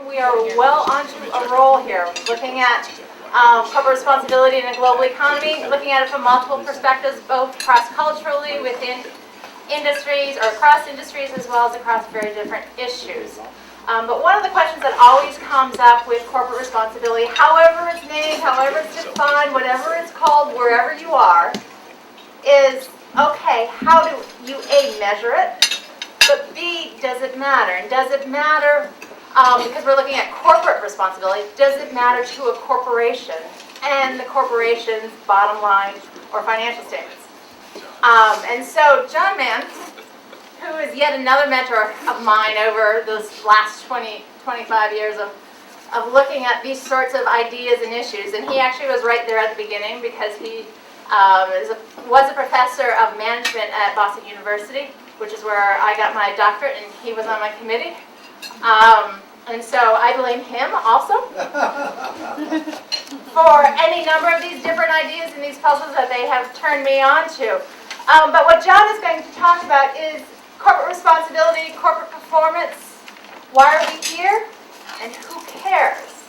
we are well onto a roll here, looking at corporate responsibility in a global economy, looking at it from multiple perspectives, both cross-culturally within industries or across industries as well as across very different issues. But one of the questions that always comes up with corporate responsibility, however it's named, however it's defined, whatever it's called, wherever you are, is, okay, how do you A, measure it, but B, does it matter? And does it matter, because we're looking at corporate responsibility, does it matter to a corporation and the corporation's bottom line or financial statements? And so John Mann, who is yet another mentor of mine over those last 25 years of looking at these sorts of ideas and issues, and he actually was right there at the beginning because he was a professor of management at Boston University, which is where I got my doctorate, and he was on my committee. And so I blame him also for any number of these different ideas and these puzzles that they have turned me on to. But what John is going to talk about is corporate responsibility, corporate performance, why are we here, and who cares?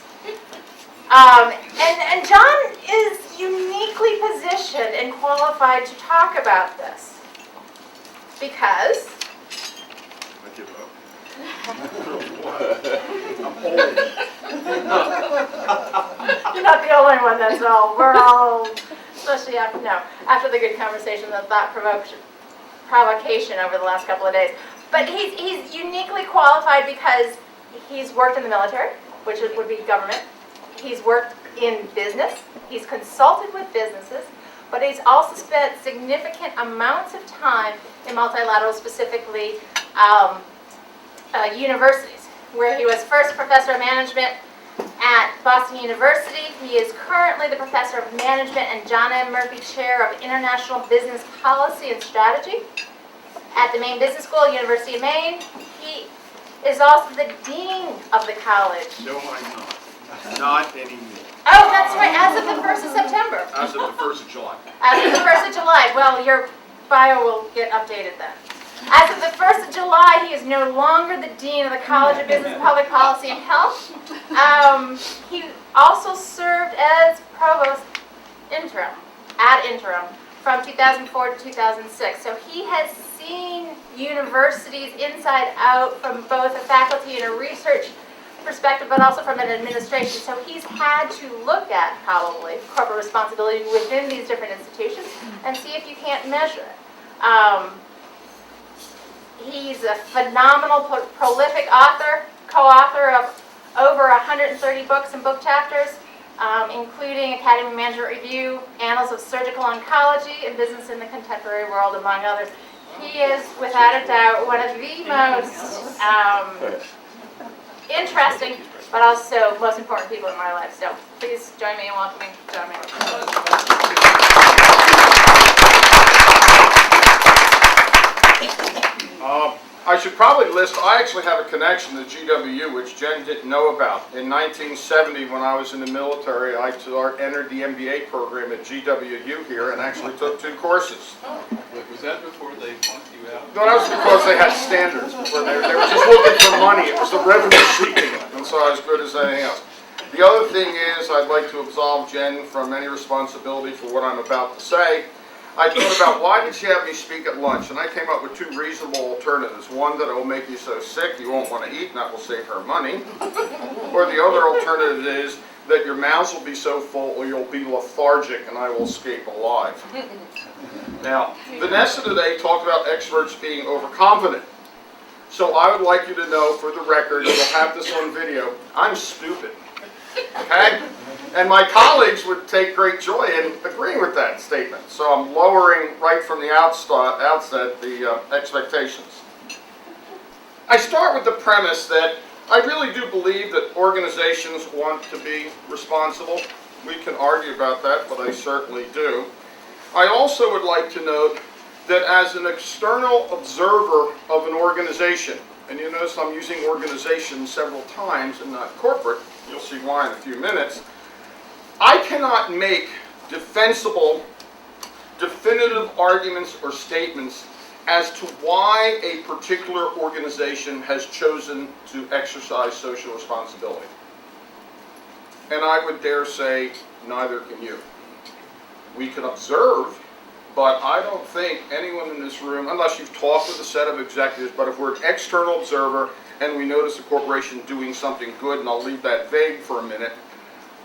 And John is uniquely positioned and qualified to talk about this because I give up. you're not the only one that's all. We're all, especially after the good conversation, the thought provocation over the last couple of days. But he's uniquely qualified because he's worked in the military, which would be government. He's worked in business. He's consulted with businesses, but he's also spent significant amounts of time in multilateral, specifically universities, where he was first professor of management at Boston University. He is currently the professor of management and John M. Murphy Chair of International Business Policy and Strategy at the Maine Business School, University of Maine. He is also the dean of the college. No, I'm not. Not anymore. Oh, that's right, as of the 1st of September. As of the 1st of July. As of the 1st of July. Well, your bio will get updated then. As of the 1st of July, he is no longer the dean of the College of Business, Public Policy, and Health. He also served as provost ad interim, from 2004 to 2006. So he has seen universities inside out from both a faculty and a research perspective, but also from an administration. So he's had to look at probably corporate responsibility within these different institutions and see if you can't measure it. He's a phenomenal, prolific author, co-author of over 130 books and book chapters, including Academy Management Review, Annals of Surgical Oncology, and Business in the Contemporary World, among others. He is, without a doubt, one of the most interesting, but also most important people in my life. So please join me in welcoming John Mann. I should probably list, I actually have a connection to GWU, which Jen didn't know about. In 1970, when I was in the military, I entered the MBA program at GWU here and actually took 2 courses. Was that before they flunked you out? No, that was because they had standards. Before they were just looking for money. It was the revenue seeking, and so I was good as anything else. The other thing is, I'd like to absolve Jen from any responsibility for what I'm about to say. I thought about why did she have me speak at lunch, and I came up with 2 reasonable alternatives. One, that it will make you so sick you won't want to eat, and that will save her money. Or the other alternative is that your mouths will be so full or you'll be lethargic and I will escape alive. Now, Vanessa today talked about experts being overconfident. So I would like you to know, for the record, and we'll have this on video, I'm stupid. Okay? And my colleagues would take great joy in agreeing with that statement. So I'm lowering right from the outset the expectations. I start with the premise that I really do believe that organizations want to be responsible. We can argue about that, but I certainly do. I also would like to note that as an external observer of an organization, and you notice I'm using organization several times and not corporate, you'll see why in a few minutes, I cannot make defensible, definitive arguments or statements as to why a particular organization has chosen to exercise social responsibility. And I would dare say, neither can you. We can observe, but I don't think anyone in this room, unless you've talked with a set of executives, but if we're an external observer and we notice a corporation doing something good, and I'll leave that vague for a minute,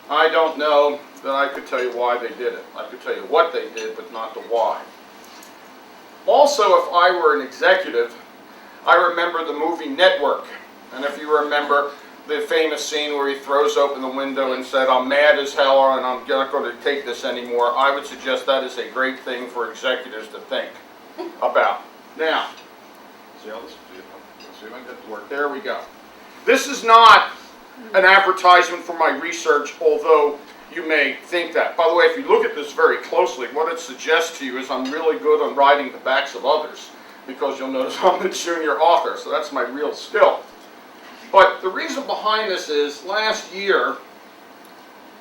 I don't know that I could tell you why they did it. I could tell you what they did, but not the why. Also, if I were an executive, I remember the movie Network. And if you remember the famous scene where he throws open the window and said, "I'm mad as hell and I'm not going to take this anymore," I would suggest that is a great thing for executives to think about. Now, see how this, see if I can get to work. There we go. This is not an advertisement for my research, although you may think that. By the way, if you look at this very closely, what it suggests to you is I'm really good on riding the backs of others, because you'll notice I'm a junior author, so that's my real skill. But the reason behind this is last year,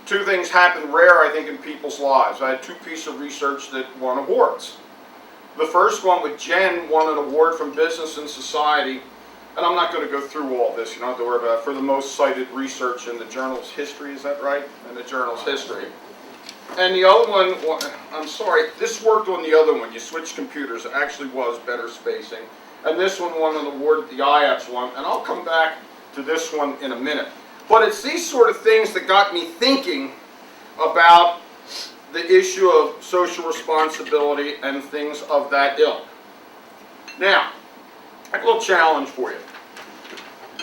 two things happened rare, I think, in people's lives. I had two pieces of research that won awards. The first one with Jen won an award from Business and Society, and I'm not going to go through all this, you don't have to worry about it, for the most cited research in the journal's history, is that right? In the journal's history. And the other one, I'm sorry, this worked on the other one. You switched computers, it actually was better spacing. And this one won an award at the IAPS one, and I'll come back to this one in a minute. But it's these sort of things that got me thinking about the issue of social responsibility and things of that ilk. Now, I have a little challenge for you.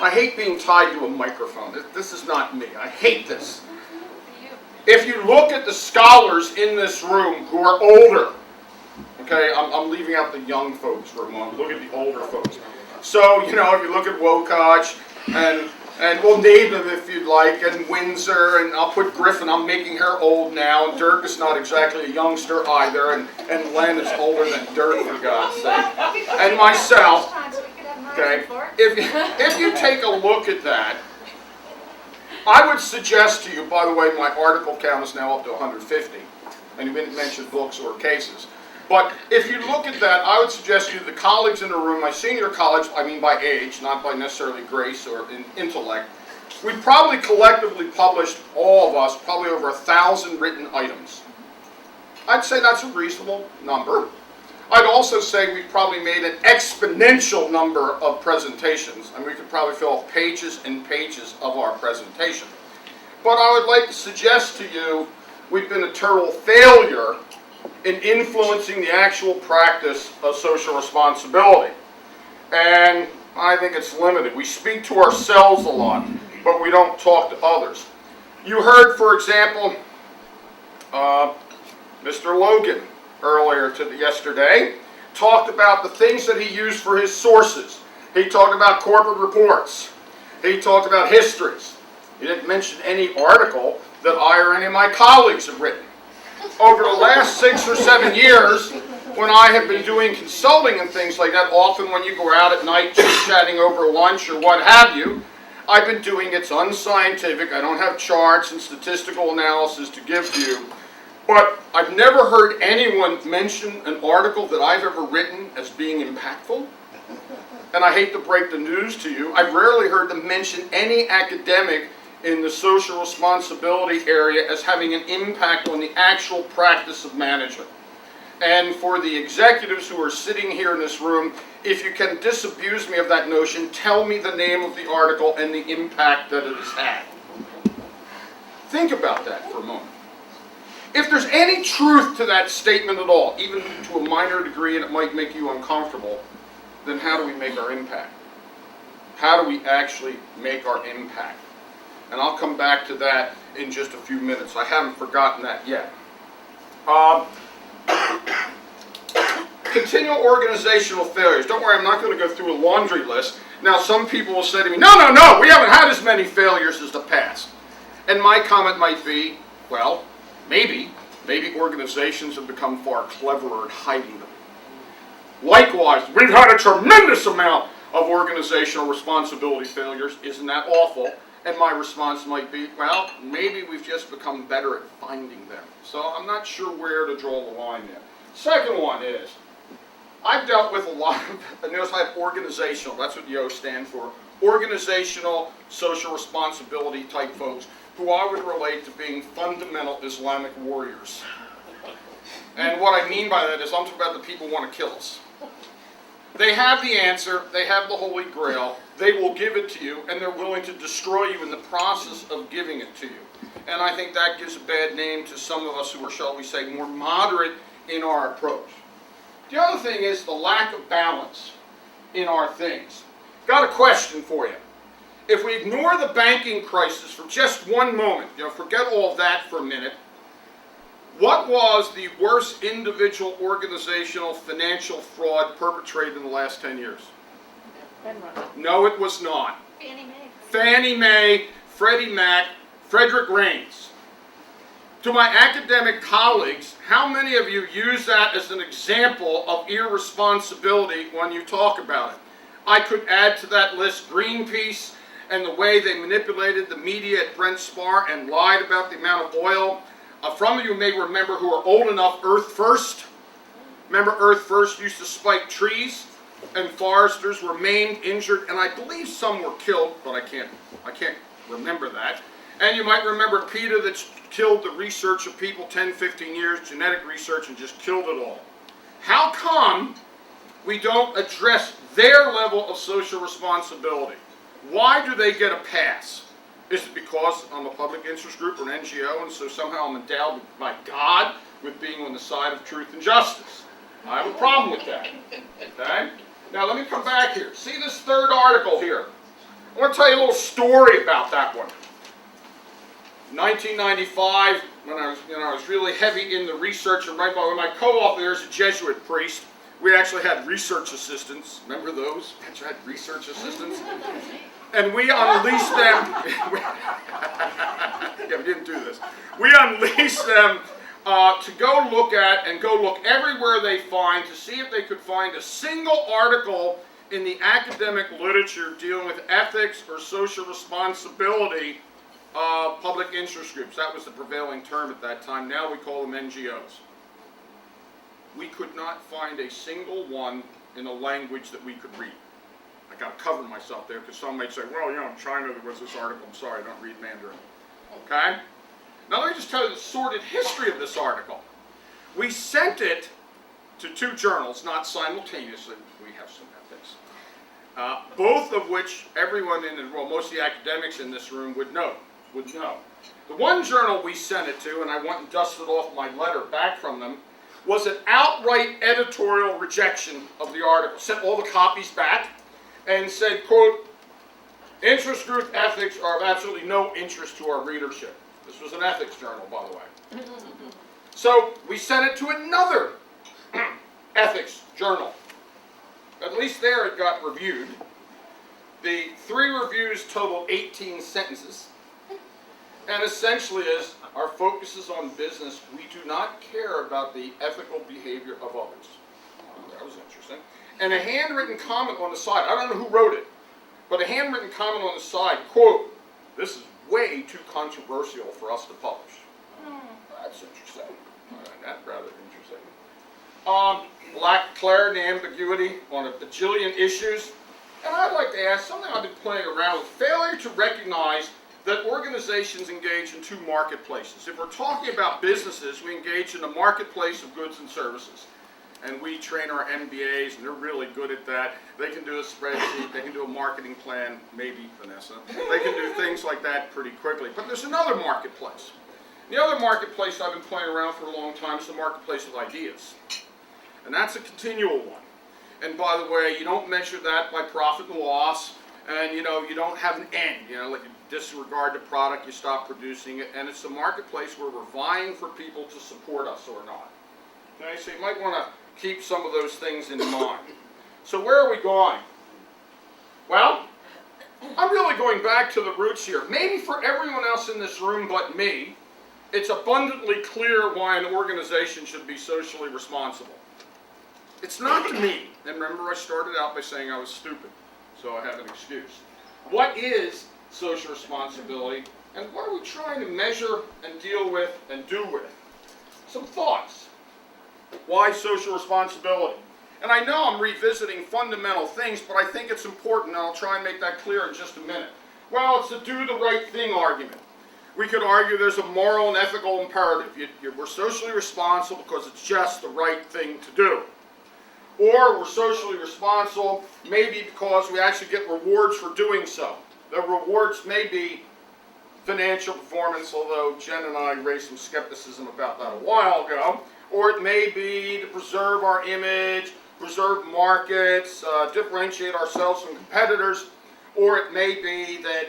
I hate being tied to a microphone. This is not me. I hate this. If you look at the scholars in this room who are older, okay, I'm leaving out the young folks for a moment. Look at the older folks. So, you know, if you look at Wokach and we'll name them if you'd like, and Windsor, and I'll put Griffin, I'm making her old now, and Dirk is not exactly a youngster either, and Len is older than Dirk, for God's sake, and myself, okay, if you take a look at that, I would suggest to you, by the way, my article count is now up to 150, and you didn't mention books or cases. But if you look at that, I would suggest to you the colleagues in the room, my senior colleagues, I mean by age, not by necessarily grace or in intellect, we probably collectively published, all of us, probably over 1,000 written items. I'd say that's a reasonable number. I'd also say we probably made an exponential number of presentations, and we could probably fill up pages and pages of our presentation. But I would like to suggest to you we've been a total failure in influencing the actual practice of social responsibility. And I think it's limited. We speak to ourselves a lot, but we don't talk to others. You heard, for example, Mr. Logan earlier yesterday talked about the things that he used for his sources. He talked about corporate reports. He talked about histories. He didn't mention any article that I or any of my colleagues have written. Over the last 6 or 7 years, when I have been doing consulting and things like that, often when you go out at night chit-chatting over lunch or what have you, I've been doing it's unscientific. I don't have charts and statistical analysis to give to you. But I've never heard anyone mention an article that I've ever written as being impactful. And I hate to break the news to you, I've rarely heard them mention any academic in the social responsibility area as having an impact on the actual practice of management. And for the executives who are sitting here in this room, if you can disabuse me of that notion, tell me the name of the article and the impact that it has had. Think about that for a moment. If there's any truth to that statement at all, even to a minor degree, and it might make you uncomfortable, then how do we make our impact? How do we actually make our impact? And I'll come back to that in just a few minutes. I haven't forgotten that yet. Continual organizational failures. Don't worry, I'm not going to go through a laundry list. Now, some people will say to me, no, we haven't had as many failures as the past. And my comment might be, well, maybe organizations have become far cleverer at hiding them. Likewise, we've had a tremendous amount of organizational responsibility failures. Isn't that awful? And my response might be, well, maybe we've just become better at finding them. So I'm not sure where to draw the line there. Second one is, I've dealt with a lot of, and notice I have organizational, that's what the O stand for, organizational social responsibility type folks who I would relate to being fundamental Islamic warriors. And what I mean by that is I'm talking about the people who want to kill us. They have the answer, they have the Holy Grail, they will give it to you, and they're willing to destroy you in the process of giving it to you. And I think that gives a bad name to some of us who are, shall we say, more moderate in our approach. The other thing is the lack of balance in our things. Got a question for you. If we ignore the banking crisis for just one moment, forget all that for a minute, what was the worst individual, organizational, financial fraud perpetrated in the last 10 years? No, it was not. Fannie Mae. Fannie Mae, Freddie Mac, Frederick Raines. To my academic colleagues, how many of you use that as an example of irresponsibility when you talk about it? I could add to that list Greenpeace and the way they manipulated the media at Brent Spar and lied about the amount of oil. Some of you may remember who are old enough, Earth First. Remember Earth First used to spike trees, and foresters were maimed, injured, and I believe some were killed, but I can't remember that. And you might remember PETA that killed the research of people 10, 15 years, genetic research, and just killed it all. How come we don't address their level of social responsibility? Why do they get a pass? Is it because I'm a public interest group or an NGO, and so somehow I'm endowed by God with being on the side of truth and justice? I have a problem with that. Okay? Now let me come back here. See this third article here? I want to tell you a little story about that one. 1995, when I was really heavy in the research, and right by my co-author there is a Jesuit priest. We actually had research assistants. Remember those? We had research assistants. And we unleashed them. Yeah, we didn't do this. We unleashed them to go look at and go look everywhere they find to see if they could find a single article in the academic literature dealing with ethics or social responsibility of public interest groups. That was the prevailing term at that time. Now we call them NGOs. We could not find a single one in a language that we could read. I got to cover myself there because some might say, well, in China there was this article. I'm sorry, I don't read Mandarin. Okay? Now let me just tell you the sordid history of this article. We sent it to two journals, not simultaneously. We have some ethics. Both of which everyone most of the academics in this room would know. The one journal we sent it to, and I went and dusted off my letter back from them, was an outright editorial rejection of the article. Sent all the copies back and said, quote, interest group ethics are of absolutely no interest to our readership. This was an ethics journal, by the way. So we sent it to another ethics journal. At least there it got reviewed. The 3 reviews totaled 18 sentences. And essentially is, our focus is on business. We do not care about the ethical behavior of others. That was interesting. And a handwritten comment on the side. I don't know who wrote it, but a handwritten comment on the side, quote, this is way too controversial for us to publish. That's interesting. That's rather interesting. Lack clarity and ambiguity on a bajillion issues. And I'd like to ask, something I've been playing around with, failure to recognize that organizations engage in 2 marketplaces. If we're talking about businesses, we engage in a marketplace of goods and services. And we train our MBAs, and they're really good at that. They can do a spreadsheet, they can do a marketing plan, maybe Vanessa. They can do things like that pretty quickly. But there's another marketplace. The other marketplace I've been playing around for a long time is the marketplace of ideas. And that's a continual one. And by the way, you don't measure that by profit and loss, and you don't have an end. Like you disregard the product, you stop producing it, and it's a marketplace where we're vying for people to support us or not. Okay, so you might want to keep some of those things in mind. So where are we going? Well, I'm really going back to the roots here. Maybe for everyone else in this room but me, it's abundantly clear why an organization should be socially responsible. It's not to me. And remember, I started out by saying I was stupid, so I have an excuse. What is social responsibility, and what are we trying to measure and deal with and do with? Some thoughts. Why social responsibility? And I know I'm revisiting fundamental things, but I think it's important, and I'll try and make that clear in just a minute. Well, it's the do the right thing argument. We could argue there's a moral and ethical imperative. We're socially responsible because it's just the right thing to do. Or we're socially responsible maybe because we actually get rewards for doing so. The rewards may be financial performance, although Jen and I raised some skepticism about that a while ago. Or it may be to preserve our image, preserve markets, differentiate ourselves from competitors, or it may be that,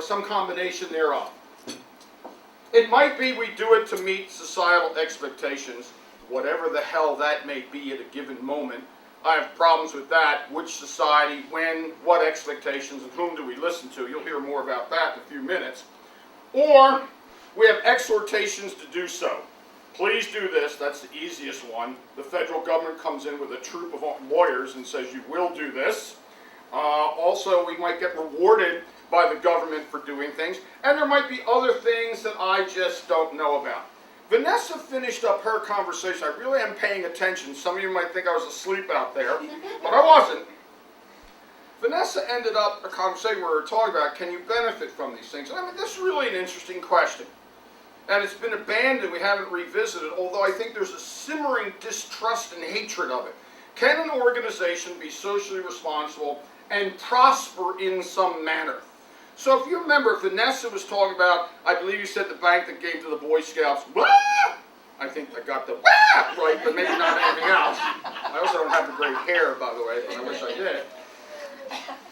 some combination thereof. It might be we do it to meet societal expectations, whatever the hell that may be at a given moment. I have problems with that. Which society, when, what expectations, and whom do we listen to? You'll hear more about that in a few minutes. Or we have exhortations to do so. Please do this. That's the easiest one. The federal government comes in with a troop of lawyers and says you will do this. Also, we might get rewarded by the government for doing things. And there might be other things that I just don't know about. Vanessa finished up her conversation. I really am paying attention. Some of you might think I was asleep out there, but I wasn't. Vanessa ended up a conversation where we were talking about, can you benefit from these things? And I mean, this is really an interesting question. And it's been abandoned. We haven't revisited, although I think there's a simmering distrust and hatred of it. Can an organization be socially responsible and prosper in some manner? So if you remember, Vanessa was talking about, I believe you said the bank that gave to the Boy Scouts, wah! I think I got the wah right, but maybe not anything else. I also don't have the great hair, by the way, but I wish I did.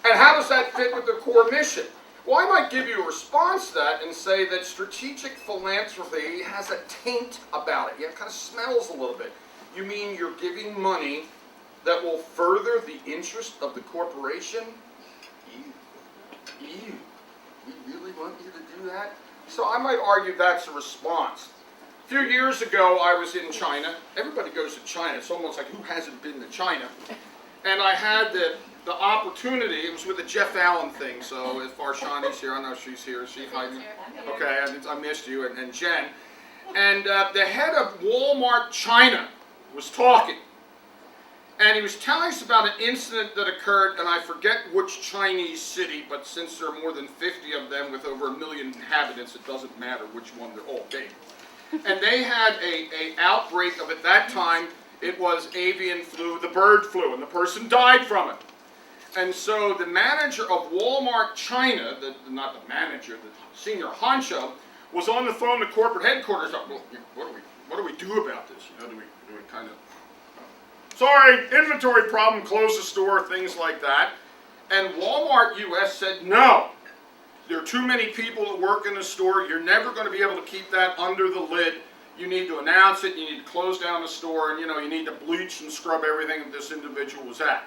And how does that fit with the core mission? Well, I might give you a response to that and say that strategic philanthropy has a taint about it. It kind of smells a little bit. You mean you're giving money that will further the interest of the corporation? Ew. We really want you to do that? So I might argue that's a response. A few years ago, I was in China. Everybody goes to China. It's almost like, who hasn't been to China? And I had the opportunity, it was with the Jeff Allen thing, so if Farshani's here, I know she's here. Is she hiding? Okay, I missed you, and Jen. And the head of Walmart China was talking. And he was telling us about an incident that occurred, and I forget which Chinese city, but since there are more than 50 of them with over 1 million inhabitants, it doesn't matter which one, they're all big. And they had a outbreak of, at that time, it was avian flu, the bird flu, and the person died from it. And so the manager of Walmart China, not the manager, the senior honcho, was on the phone to corporate headquarters. Well, what do we do about this? Do we kind of, sorry, inventory problem, close the store, things like that. And Walmart US said, no, there are too many people that work in the store. You're never going to be able to keep that under the lid. You need to announce it. You need to close down the store, and you need to bleach and scrub everything that this individual was at.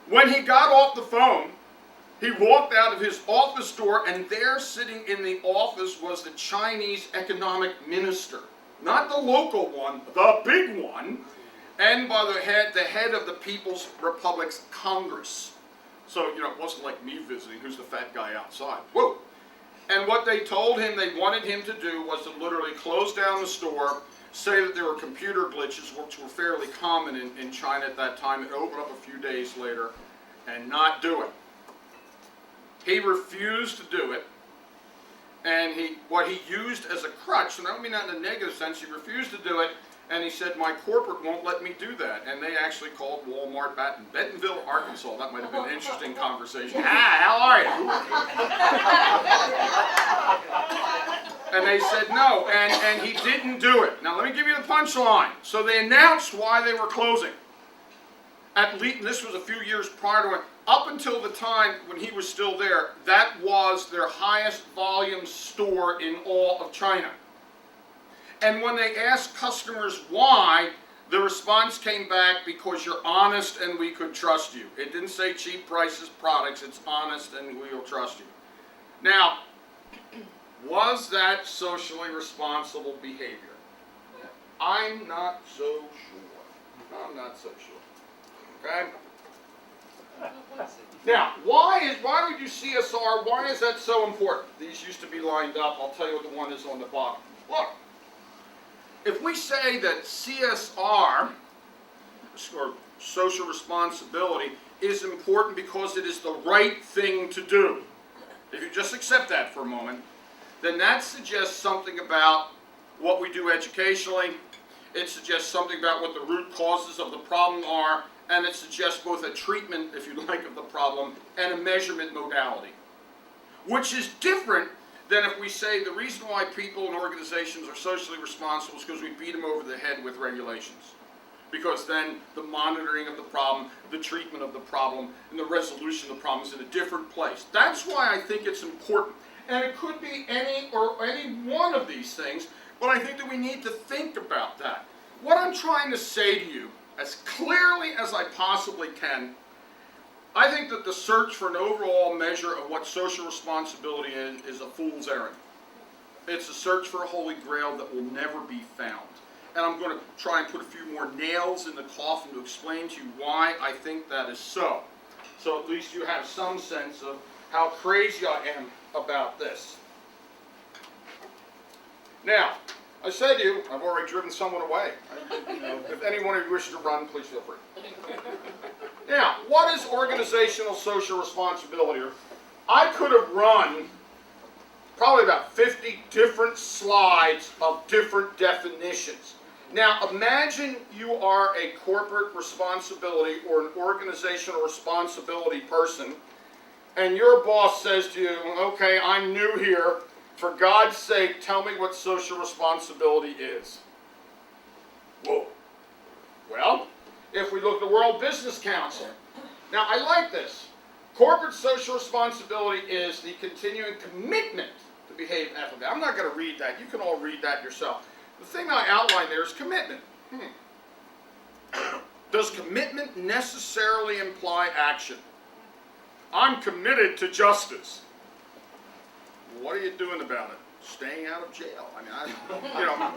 When he got off the phone, he walked out of his office door, and there sitting in the office was the Chinese economic minister. Not the local one, the big one, and by the head of the People's Republic's Congress. So, it wasn't like me visiting, who's the fat guy outside. Whoa! And what they told him they wanted him to do was to literally close down the store, say that there were computer glitches, which were fairly common in China at that time, and open up a few days later, and not do it. He refused to do it, and what he used as a crutch, and I don't mean that in a negative sense, he refused to do it, and he said, my corporate won't let me do that. And they actually called Walmart back in Bentonville, Arkansas. That might have been an interesting conversation. How are you? And they said no, and he didn't do it. Now let me give you the punchline. So they announced why they were closing. At least, this was a few years prior to it. Up until the time when he was still there, that was their highest volume store in all of China. And when they asked customers why, the response came back, because you're honest and we could trust you. It didn't say cheap prices, products, it's honest and we will trust you. Now, was that socially responsible behavior? I'm not so sure. I'm not so sure. Okay? Now, why do we do CSR? Why is that so important? These used to be lined up. I'll tell you what the one is on the bottom. Look. If we say that CSR, or social responsibility is important because it is the right thing to do. If you just accept that for a moment, then that suggests something about what we do educationally. It suggests something about what the root causes of the problem are, and it suggests both a treatment, if you like, of the problem and a measurement modality, which is different than if we say the reason why people and organizations are socially responsible is because we beat them over the head with regulations. Because then the monitoring of the problem, the treatment of the problem, and the resolution of the problem is in a different place. That's why I think it's important. And it could be any one of these things, but I think that we need to think about that. What I'm trying to say to you, as clearly as I possibly can, I think that the search for an overall measure of what social responsibility is a fool's errand. It's a search for a holy grail that will never be found. And I'm going to try and put a few more nails in the coffin to explain to you why I think that is so. So at least you have some sense of how crazy I am about this. Now, I said to you, I've already driven someone away. If anyone of you wishes to run, please feel free. Now, what is organizational social responsibility? I could have run probably about 50 different slides of different definitions. Now, imagine you are a corporate responsibility or an organizational responsibility person, and your boss says to you, okay, I'm new here. For God's sake, tell me what social responsibility is. Whoa. Well, if we look at the World Business Council. Now, I like this. Corporate social responsibility is the continuing commitment to behave ethically. I'm not going to read that. You can all read that yourself. The thing I outlined there is commitment. Does commitment necessarily imply action? I'm committed to justice. What are you doing about it? Staying out of jail.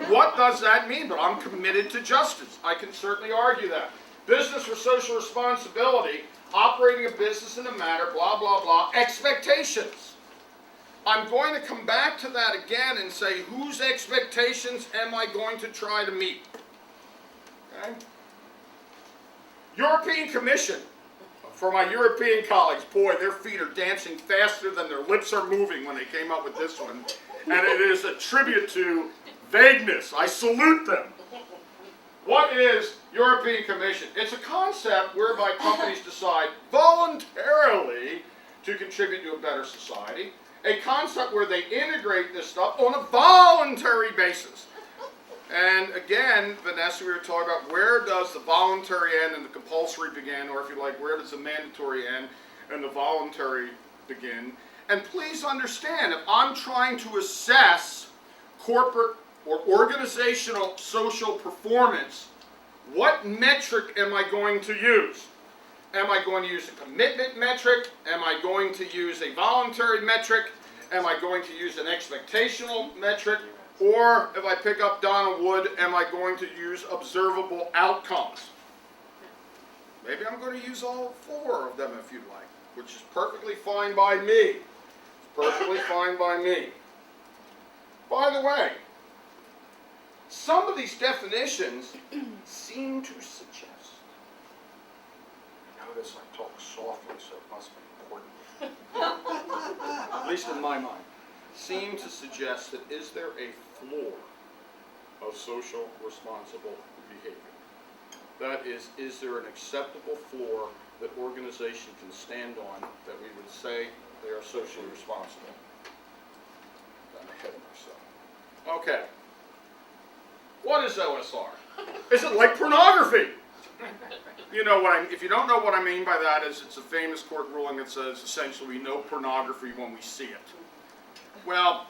What does that mean? But I'm committed to justice. I can certainly argue that. Business for social responsibility, operating a business in a manner, blah, blah, blah, expectations. I'm going to come back to that again and say, whose expectations am I going to try to meet? Okay? European Commission. For my European colleagues, boy, their feet are dancing faster than their lips are moving when they came up with this one. And it is a tribute to vagueness. I salute them. What is European Commission? It's a concept whereby companies decide voluntarily to contribute to a better society. A concept where they integrate this stuff on a voluntary basis. And again, Vanessa, we were talking about where does the voluntary end and the compulsory begin, or if you like, where does the mandatory end and the voluntary begin? And please understand, if I'm trying to assess corporate or organizational social performance, what metric am I going to use? Am I going to use a commitment metric? Am I going to use a voluntary metric? Am I going to use an expectational metric? Or, if I pick up Donald Wood, am I going to use observable outcomes? Maybe I'm going to use all four of them if you'd like, which is perfectly fine by me. It's perfectly fine by me. By the way, some of these definitions seem to suggest, notice I talk softly, so it must be important, at least in my mind, seem to suggest that is there a floor of social responsible behavior? That is there an acceptable floor that organization can stand on that we would say they are socially responsible? I'm ahead of myself. Okay. What is OSR? Is it like pornography? You know what if you don't know what I mean by that, is it's a famous court ruling that says essentially we know pornography when we see it. Well,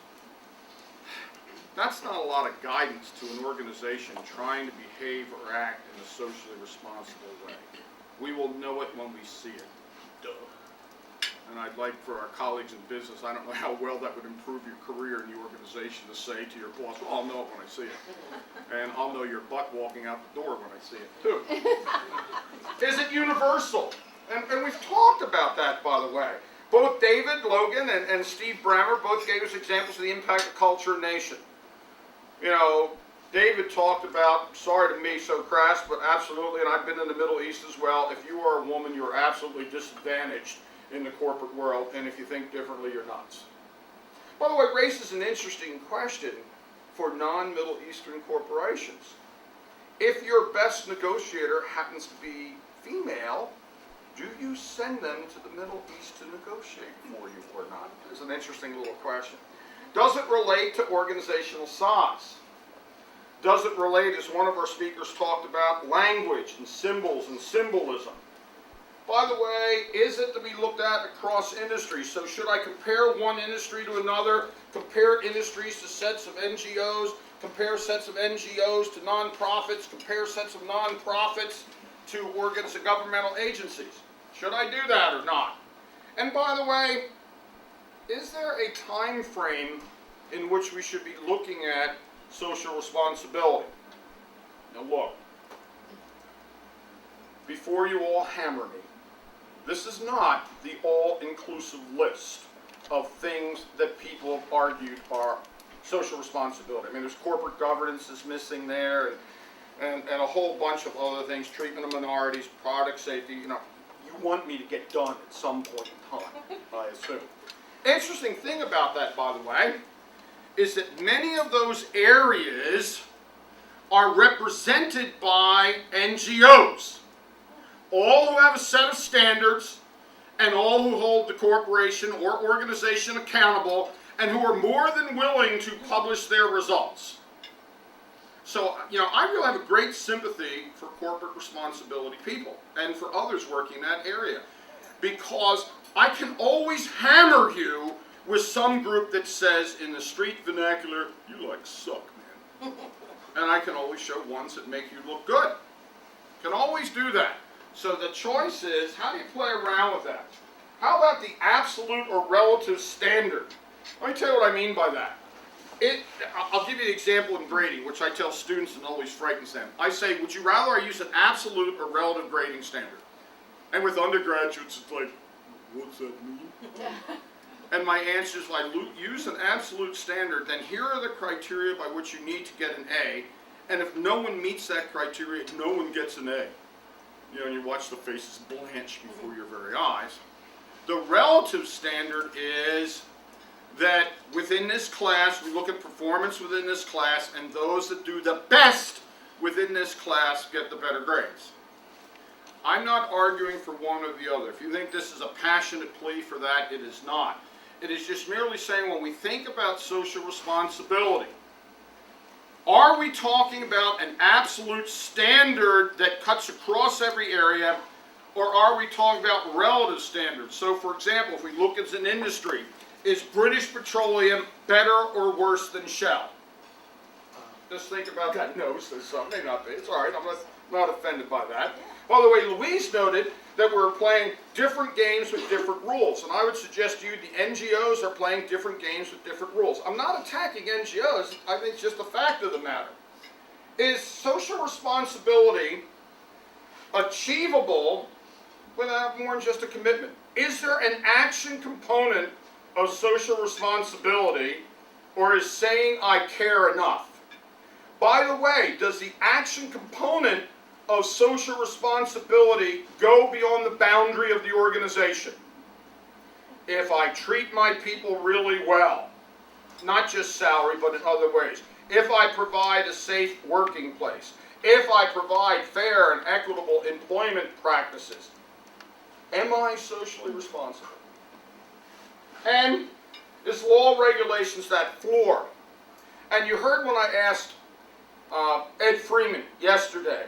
that's not a lot of guidance to an organization trying to behave or act in a socially responsible way. We will know it when we see it. Duh. And I'd like for our colleagues in business, I don't know how well that would improve your career in the organization, to say to your boss, well, I'll know it when I see it. And I'll know your butt walking out the door when I see it, too. Is it universal? And we've talked about that, by the way. Both David Logan and Steve Bremer both gave us examples of the impact of culture and nation. You know, David talked about, sorry to be so crass, but absolutely, and I've been in the Middle East as well, if you are a woman, you're absolutely disadvantaged in the corporate world, and if you think differently, you're nuts. By the way, race is an interesting question for non-Middle Eastern corporations. If your best negotiator happens to be female, do you send them to the Middle East to negotiate for you or not? It's an interesting little question. Does it relate to organizational size? Does it relate, as one of our speakers talked about, language and symbols and symbolism? By the way, is it to be looked at across industries? So should I compare one industry to another, compare industries to sets of NGOs, compare sets of NGOs to nonprofits, compare sets of nonprofits to organs of governmental agencies? Should I do that or not? And by the way, is there a time frame in which we should be looking at social responsibility? Now look, before you all hammer me, this is not the all-inclusive list of things that people have argued are social responsibility. I mean, there's corporate governance is missing there, and a whole bunch of other things, treatment of minorities, product safety. You want me to get done at some point in time, I assume. Interesting thing about that, by the way, is that many of those areas are represented by NGOs. All who have a set of standards, and all who hold the corporation or organization accountable, and who are more than willing to publish their results. So, I really have a great sympathy for corporate responsibility people, and for others working in that area, because I can always hammer you with some group that says, in the street vernacular, you suck, man. And I can always show ones that make you look good. Can always do that. So the choice is, how do you play around with that? How about the absolute or relative standard? Let me tell you what I mean by that. I'll give you an example in grading, which I tell students and always frightens them. I say, would you rather I use an absolute or relative grading standard? And with undergraduates, it's like, what's that mean? And my answer is, I use an absolute standard, then here are the criteria by which you need to get an A, and if no one meets that criteria, no one gets an A. And you watch the faces blanch before your very eyes. The relative standard is that within this class, we look at performance within this class, and those that do the best within this class get the better grades. I'm not arguing for one or the other. If you think this is a passionate plea for that, it is not. It is just merely saying, when we think about social responsibility, are we talking about an absolute standard that cuts across every area, or are we talking about relative standards? So, for example, if we look at an industry, is British Petroleum better or worse than Shell? Just think about that. No, there's some, may not be. It's all right. I'm not offended by that. By the way, Louise noted that we're playing different games with different rules, and I would suggest to you the NGOs are playing different games with different rules. I'm not attacking NGOs. I think it's just a fact of the matter. Is social responsibility achievable without more than just a commitment? Is there an action component of social responsibility, or is saying I care enough? By the way, does the action component of social responsibility go beyond the boundary of the organization? If I treat my people really well, not just salary, but in other ways, if I provide a safe working place, if I provide fair and equitable employment practices, am I socially responsible? And is law regulations that floor? And you heard when I asked Ed Freeman yesterday,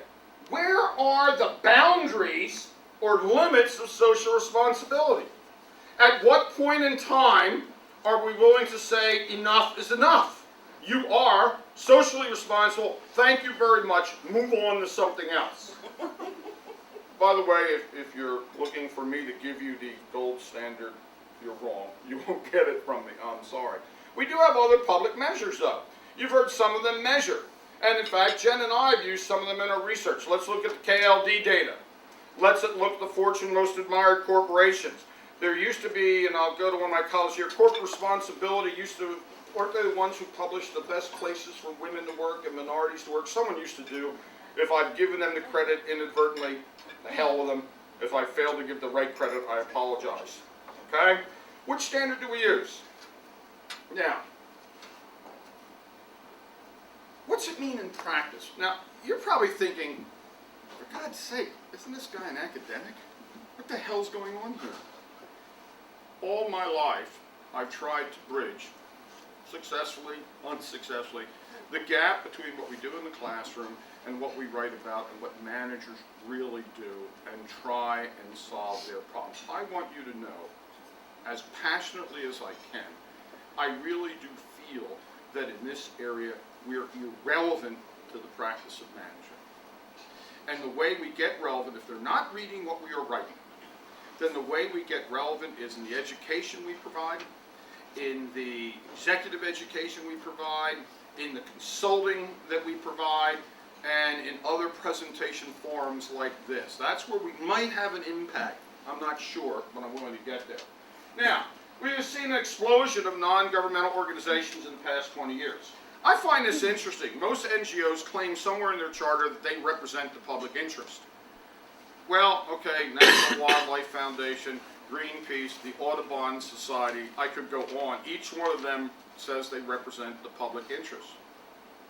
where are the boundaries or limits of social responsibility? At what point in time are we willing to say enough is enough? You are socially responsible. Thank you very much. Move on to something else. By the way, if you're looking for me to give you the gold standard, you're wrong. You won't get it from me. I'm sorry. We do have other public measures, though. You've heard some of them measured. And in fact, Jen and I have used some of them in our research. Let's look at the KLD data. Let's look at the Fortune Most Admired Corporations. There used to be, and I'll go to one of my colleagues here, corporate responsibility weren't they the ones who published the best places for women to work and minorities to work? Someone used to do. If I've given them the credit inadvertently, the hell with them. If I fail to give the right credit, I apologize. Okay? Which standard do we use? Now, what's it mean in practice? Now, you're probably thinking, for God's sake, isn't this guy an academic? What the hell's going on here? All my life, I've tried to bridge, successfully, unsuccessfully, the gap between what we do in the classroom and what we write about and what managers really do and try and solve their problems. I want you to know, as passionately as I can, I really do feel that in this area we're irrelevant to the practice of management. And the way we get relevant, if they're not reading what we are writing, then the way we get relevant is in the education we provide, in the executive education we provide, in the consulting that we provide, and in other presentation forums like this. That's where we might have an impact. I'm not sure, but I'm willing to get there. Now, we've seen an explosion of non-governmental organizations in the past 20 years. I find this interesting. Most NGOs claim somewhere in their charter that they represent the public interest. Well, okay, National Wildlife Foundation, Greenpeace, the Audubon Society, I could go on. Each one of them says they represent the public interest.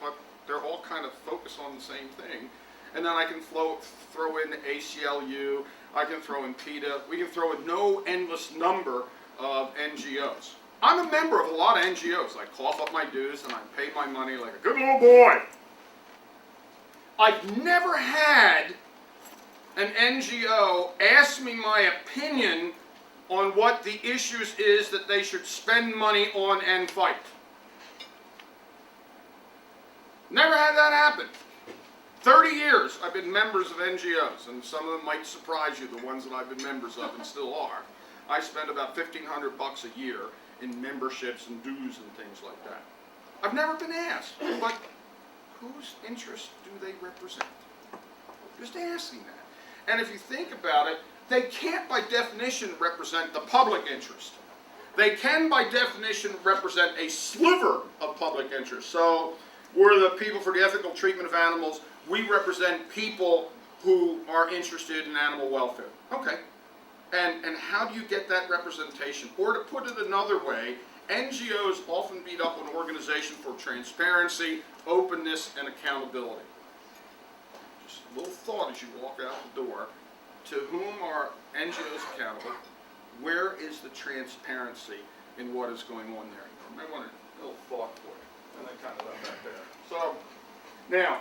But they're all kind of focused on the same thing. And then I can throw in the ACLU, I can throw in PETA, we can throw in no endless number of NGOs. I'm a member of a lot of NGOs. I cough up my dues and I pay my money like a good little boy. I've never had an NGO ask me my opinion on what the issues is that they should spend money on and fight. Never had that happen. 30 years I've been members of NGOs, and some of them might surprise you, the ones that I've been members of and still are. I spend about $1,500 a year in memberships and dues and things like that. I've never been asked, but whose interests do they represent? Just asking that. And if you think about it, they can't by definition represent the public interest. They can by definition represent a sliver of public interest. So we're the people for the ethical treatment of animals. We represent people who are interested in animal welfare. Okay. And how do you get that representation? Or to put it another way, NGOs often beat up an organization for transparency, openness, and accountability. Just a little thought as you walk out the door. To whom are NGOs accountable? Where is the transparency in what is going on there? You might want a little thought for you. And I kind of left that there. So, now,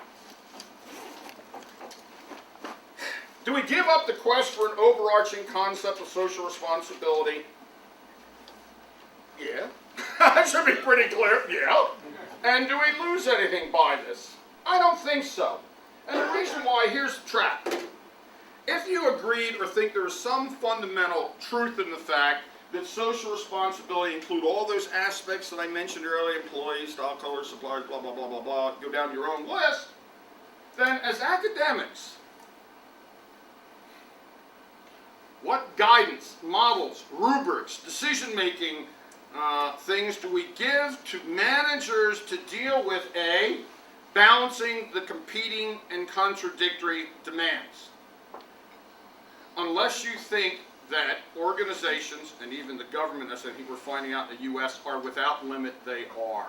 do we give up the quest for an overarching concept of social responsibility? Yeah. That should be pretty clear. Yeah. And do we lose anything by this? I don't think so. And the reason why, here's the trap. If you agreed or think there is some fundamental truth in the fact that social responsibility include all those aspects that I mentioned earlier, employees, stockholders, suppliers, blah, blah, blah, blah, blah, go down your own list, then as academics, what guidance, models, rubrics, decision-making things do we give to managers to deal with A, balancing the competing and contradictory demands? Unless you think that organizations, and even the government, as I think we're finding out in the U.S., are without limit, they are.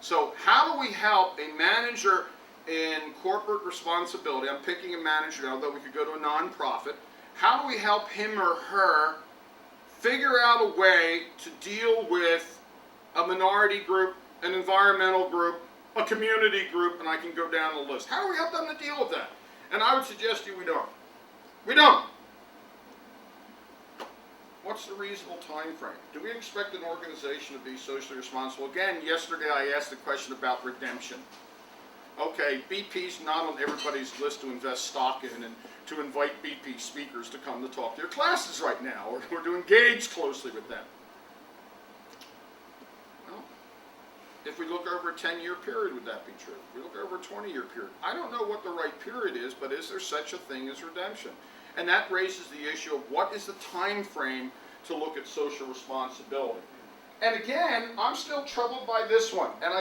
So how do we help a manager in corporate responsibility? I'm picking a manager, although we could go to a nonprofit. How do we help him or her figure out a way to deal with a minority group, an environmental group, a community group, and I can go down the list? How do we help them to deal with that? And I would suggest to you we don't. We don't. What's the reasonable time frame? Do we expect an organization to be socially responsible? Again, yesterday I asked the question about redemption. Okay, BP's not on everybody's list to invest stock in and to invite BP speakers to come to talk to their classes right now, or to engage closely with them. Well, if we look over a 10-year period, would that be true? If we look over a 20-year period, I don't know what the right period is, but is there such a thing as redemption? And that raises the issue of what is the time frame to look at social responsibility. And again, I'm still troubled by this one. And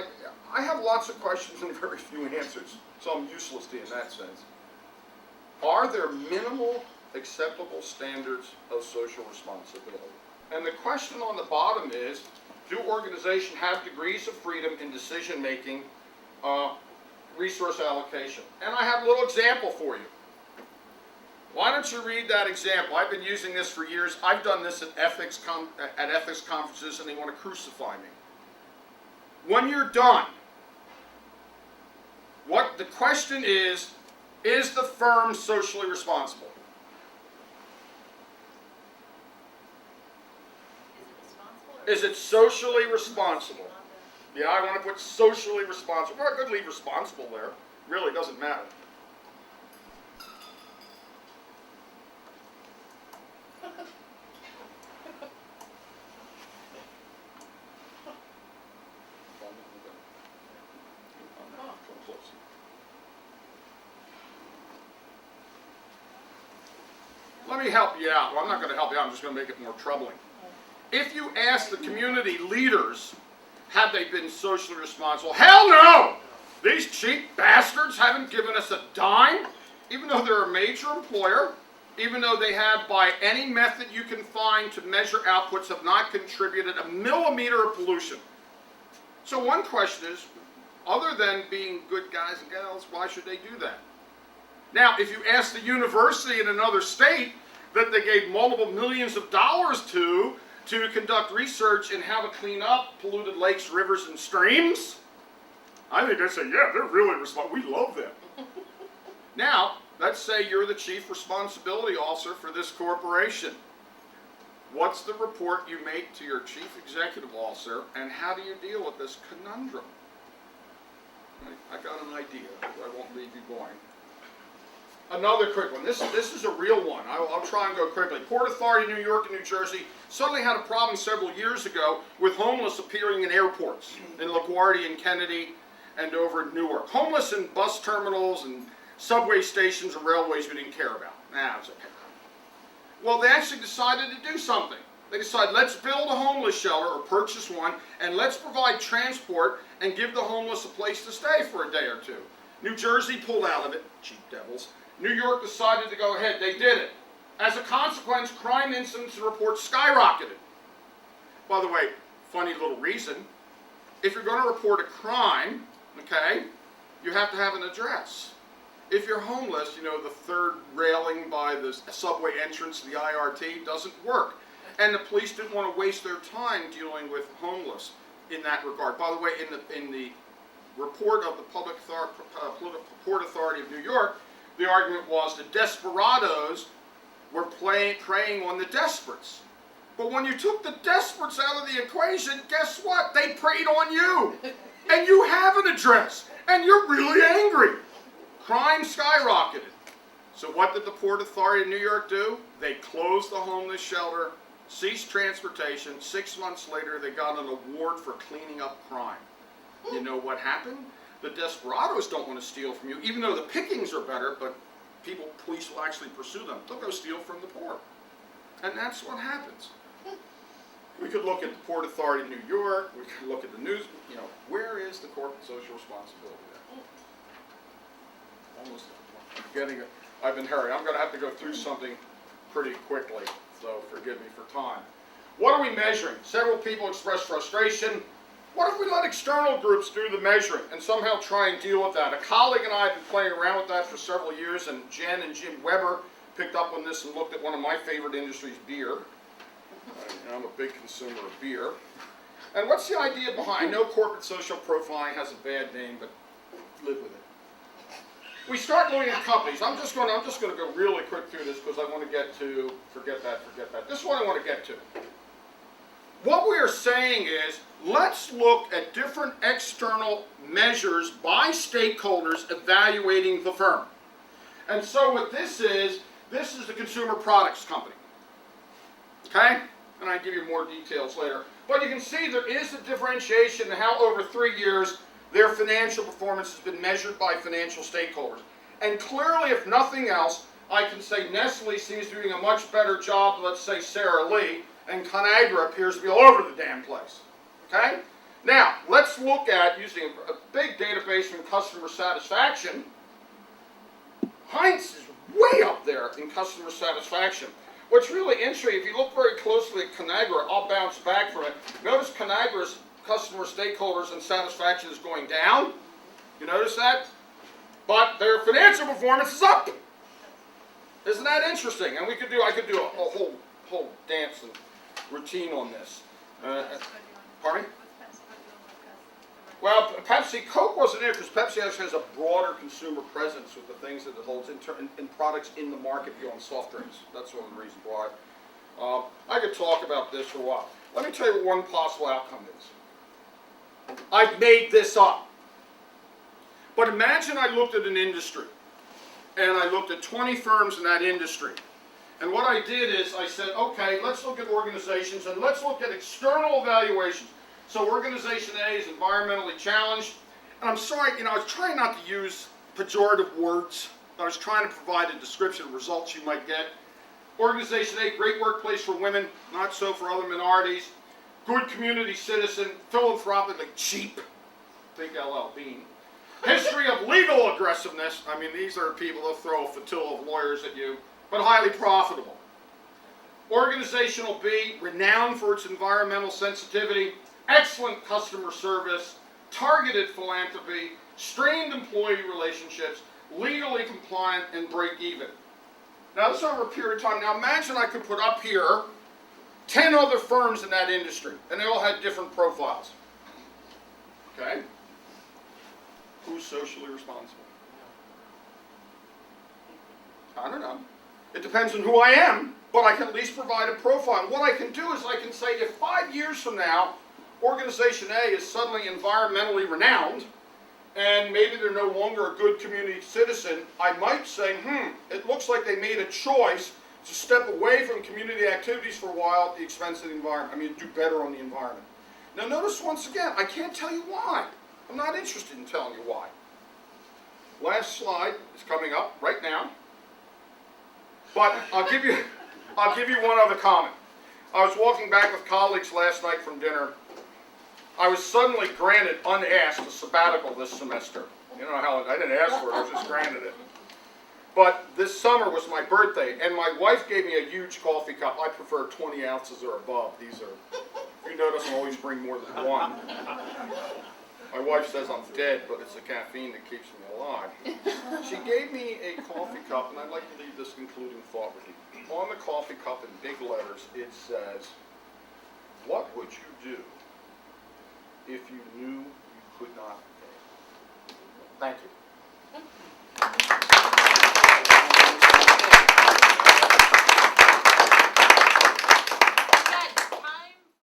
I have lots of questions and very few answers, so I'm useless to you in that sense. Are there minimal acceptable standards of social responsibility? And the question on the bottom is, do organizations have degrees of freedom in decision-making, resource allocation? And I have a little example for you. Why don't you read that example? I've been using this for years. I've done this at ethics conferences, and they want to crucify me. When you're done, what the question is the firm socially responsible? Is it socially responsible? Yeah, I want to put socially responsible. Well, I could leave responsible there. Really doesn't matter. Let me help you out. Well, I'm not going to help you out. I'm just going to make it more troubling. If you ask the community leaders, have they been socially responsible? Hell no! These cheap bastards haven't given us a dime, even though they're a major employer, even though they have, by any method you can find to measure outputs, have not contributed a millimeter of pollution. So one question is, other than being good guys and gals, why should they do that? Now, if you ask the university in another state that they gave multiple millions of dollars to conduct research in how to clean up polluted lakes, rivers, and streams, I think they'd say, yeah, they're really responsible. We love them. Now, let's say you're the chief responsibility officer for this corporation. What's the report you make to your chief executive officer, and how do you deal with this conundrum? I got an idea. I won't leave you going. Another quick one. This is a real one. I'll try and go quickly. Port Authority, New York and New Jersey suddenly had a problem several years ago with homeless appearing in airports, in LaGuardia and Kennedy and over in Newark. Homeless in bus terminals and subway stations and railways we didn't care about. It's okay. Well, they actually decided to do something. They decided, let's build a homeless shelter or purchase one, and let's provide transport and give the homeless a place to stay for a day or two. New Jersey pulled out of it, cheap devils. New York decided to go ahead. They did it. As a consequence, crime incidents and reports skyrocketed. By the way, funny little reason, if you're going to report a crime, okay, you have to have an address. If you're homeless, you know, the third railing by the subway entrance to the IRT doesn't work. And the police didn't want to waste their time dealing with homeless in that regard. By the way, in the report of the Port Authority of New York, the argument was the desperados were preying on the desperates. But when you took the desperates out of the equation, guess what? They preyed on you. And you have an address. And you're really angry. Crime skyrocketed. So what did the Port Authority of New York do? They closed the homeless shelter, ceased transportation. 6 months later, they got an award for cleaning up crime. You know what happened? The desperados don't want to steal from you, even though the pickings are better, but police will actually pursue them. They'll go steal from the poor. And that's what happens. We could look at the Port Authority of New York, we could look at the news, where is the corporate social responsibility there? Almost getting it. I've been hurrying. I'm going to have to go through something pretty quickly, so forgive me for time. What are we measuring? Several people expressed frustration. What if we let external groups do the measuring and somehow try and deal with that? A colleague and I have been playing around with that for several years, and Jen and Jim Weber picked up on this and looked at one of my favorite industries, beer. I'm a big consumer of beer. And what's the idea behind? I know corporate social profiling has a bad name, but live with it. We start looking at companies. I'm just going to go really quick through this because I want to get to, forget that. This is what I want to get to. What we are saying is, let's look at different external measures by stakeholders evaluating the firm. And so what this is the consumer products company. Okay? And I'll give you more details later. But you can see there is a differentiation in how over 3 years their financial performance has been measured by financial stakeholders. And clearly, if nothing else, I can say Nestle seems to be doing a much better job, let's say Sara Lee, and ConAgra appears to be all over the damn place. Okay? Now, let's look at using a big database in customer satisfaction. Heinz is way up there in customer satisfaction. What's really interesting, if you look very closely at ConAgra, I'll bounce back from it. Notice ConAgra's customer stakeholders and satisfaction is going down. You notice that? But their financial performance is up. Isn't that interesting? And I could do a whole dance and routine on this. Pardon me? Well, Pepsi, Coke wasn't in it because Pepsi actually has a broader consumer presence with the things that it holds in products in the market beyond soft drinks. That's one of the reasons why. I could talk about this for a while. Let me tell you what one possible outcome is. I've made this up. But imagine I looked at an industry, and I looked at 20 firms in that industry. And what I did is I said, okay, let's look at organizations, and let's look at external evaluations. So organization A is environmentally challenged. And I'm sorry, I was trying not to use pejorative words. I was trying to provide a description of results you might get. Organization A, great workplace for women, not so for other minorities. Good community citizen, philanthropically cheap. Think LL Bean. History of legal aggressiveness. I mean, these are people that throw a flotilla of lawyers at you, but highly profitable. Organizational B, renowned for its environmental sensitivity, excellent customer service, targeted philanthropy, strained employee relationships, legally compliant, and break even. Now this is over a period of time. Now imagine I could put up here 10 other firms in that industry, and they all had different profiles. Okay? Who's socially responsible? I don't know. It depends on who I am, but I can at least provide a profile. And what I can do is I can say if 5 years from now, Organization A is suddenly environmentally renowned, and maybe they're no longer a good community citizen, I might say, it looks like they made a choice to step away from community activities for a while at the expense of the environment. I mean, do better on the environment. Now notice once again, I can't tell you why. I'm not interested in telling you why. Last slide is coming up right now. But I'll give you one other comment. I was walking back with colleagues last night from dinner. I was suddenly granted, unasked, a sabbatical this semester. You know how I didn't ask for it, I was just granted it. But this summer was my birthday, and my wife gave me a huge coffee cup. I prefer 20 ounces or above. These are, you notice I always bring more than one. My wife says I'm dead, but it's the caffeine that keeps me alive. She gave me a coffee cup, and I'd like to leave this concluding thought with you. On the coffee cup in big letters, it says, "What would you do if you knew you could not pay?" Thank you.